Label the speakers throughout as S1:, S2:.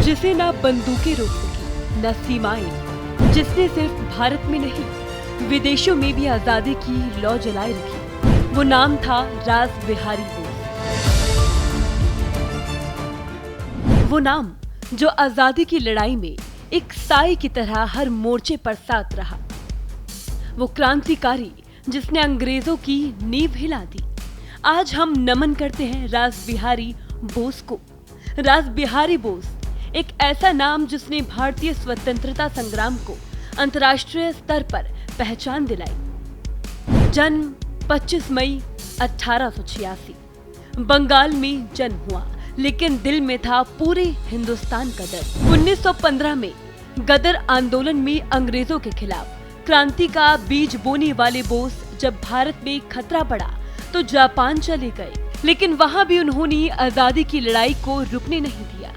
S1: जिसे ना बंदूकें रोक सकी न सीमाएं, जिसने सिर्फ भारत में नहीं विदेशों में भी आजादी की लौ जलाए रखी, वो नाम था रास बिहारी बोस। वो नाम जो आजादी की लड़ाई में एक साए की तरह हर मोर्चे पर साथ रहा। वो क्रांतिकारी जिसने अंग्रेजों की नींव हिला दी। आज हम नमन करते हैं रास बिहारी बोस को। रास बिहारी बोस एक ऐसा नाम जिसने भारतीय स्वतंत्रता संग्राम को अंतर्राष्ट्रीय स्तर पर पहचान दिलाई। जन्म 25 मई 1886। बंगाल में जन्म हुआ, लेकिन दिल में था पूरे हिंदुस्तान का दर्द। 1915 में गदर आंदोलन में अंग्रेजों के खिलाफ क्रांति का बीज बोने वाले बोस जब भारत में खतरा पड़ा तो जापान चले गए, लेकिन वहां भी उन्होंने आजादी की लड़ाई को रुकने नहीं दिया।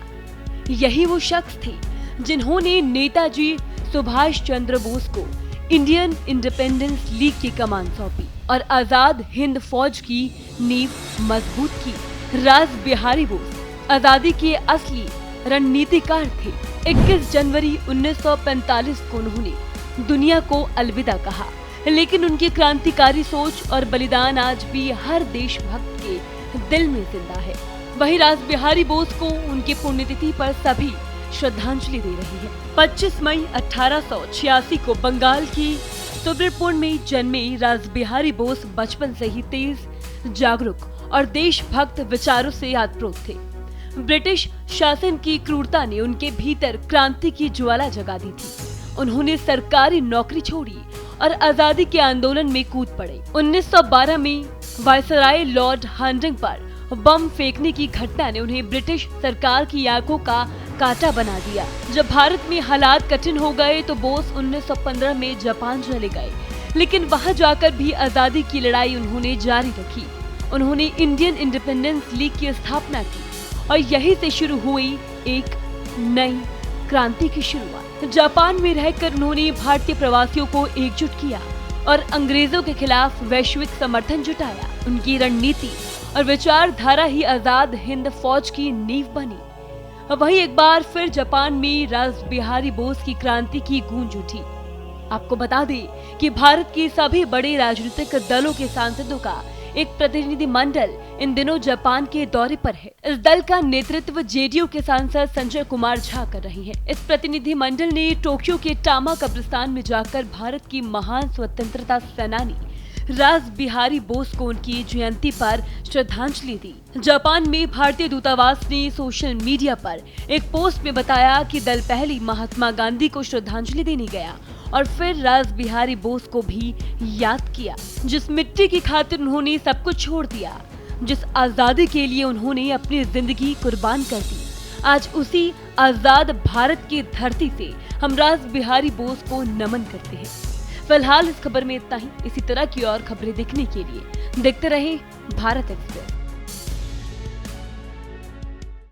S1: यही वो शख्स थे जिन्होंने नेताजी सुभाष चंद्र बोस को इंडियन इंडिपेंडेंस लीग की कमान सौंपी और आजाद हिंद फौज की नींव मजबूत की। रास बिहारी बोस आजादी के असली रणनीतिकार थे। 21 जनवरी 1945 को उन्होंने दुनिया को अलविदा कहा, लेकिन उनकी क्रांतिकारी सोच और बलिदान आज भी हर देशभक्त के दिल में जिंदा है। वही रास बिहारी बोस को उनकी पुण्यतिथि पर सभी श्रद्धांजलि दे रही है। 25 मई 1886 को बंगाल की सुब्रपुर में जन्मे रास बिहारी बोस बचपन से ही तेज, जागरूक और देशभक्त विचारों से आप्रोत थे। ब्रिटिश शासन की क्रूरता ने उनके भीतर क्रांति की ज्वाला जगा दी थी। उन्होंने सरकारी नौकरी छोड़ी और आजादी के आंदोलन में कूद पड़े। 1912 में वायसराय लॉर्ड हार्डिंग पर बम फेंकने की घटना ने उन्हें ब्रिटिश सरकार की आंखों का कांटा बना दिया। जब भारत में हालात कठिन हो गए तो बोस 1915 में जापान चले गए, लेकिन वहां जाकर भी आजादी की लड़ाई उन्होंने जारी रखी। उन्होंने इंडियन इंडिपेंडेंस लीग की स्थापना की और यहीं से शुरू हुई एक नई क्रांति की शुरुआत। जापान में रहकर उन्होंने भारतीय प्रवासियों को एकजुट किया और अंग्रेजों के खिलाफ वैश्विक समर्थन जुटाया। उनकी रणनीति और विचारधारा ही आजाद हिंद फौज की नींव बनी। वही एक बार फिर जापान में रास बिहारी बोस की क्रांति की गूंज उठी। आपको बता दें कि भारत के सभी बड़े राजनीतिक दलों के सांसदों का एक प्रतिनिधि मंडल इन दिनों जापान के दौरे पर है। इस दल का नेतृत्व जेडीयू के सांसद संजय कुमार झा कर रहे हैं। इस प्रतिनिधि मंडल ने टोक्यो के टामा कब्रिस्तान में जाकर भारत की महान स्वतंत्रता सेनानी रास बिहारी बोस को उनकी जयंती पर श्रद्धांजलि दी। जापान में भारतीय दूतावास ने सोशल मीडिया पर एक पोस्ट में बताया कि दल पहले महात्मा गांधी को श्रद्धांजलि देने गया और फिर रास बिहारी बोस को भी याद किया, जिस मिट्टी की खातिर उन्होंने सब कुछ छोड़ दिया, जिस आजादी के लिए उन्होंने अपनी जिंदगी कुर्बान कर दी। आज उसी आजाद भारत की धरती से हम रास बिहारी बोस को नमन करते हैं। फिलहाल इस खबर में इतना ही। इसी तरह की और खबरें देखने के लिए देखते रहें भारत एक्सप्रेस।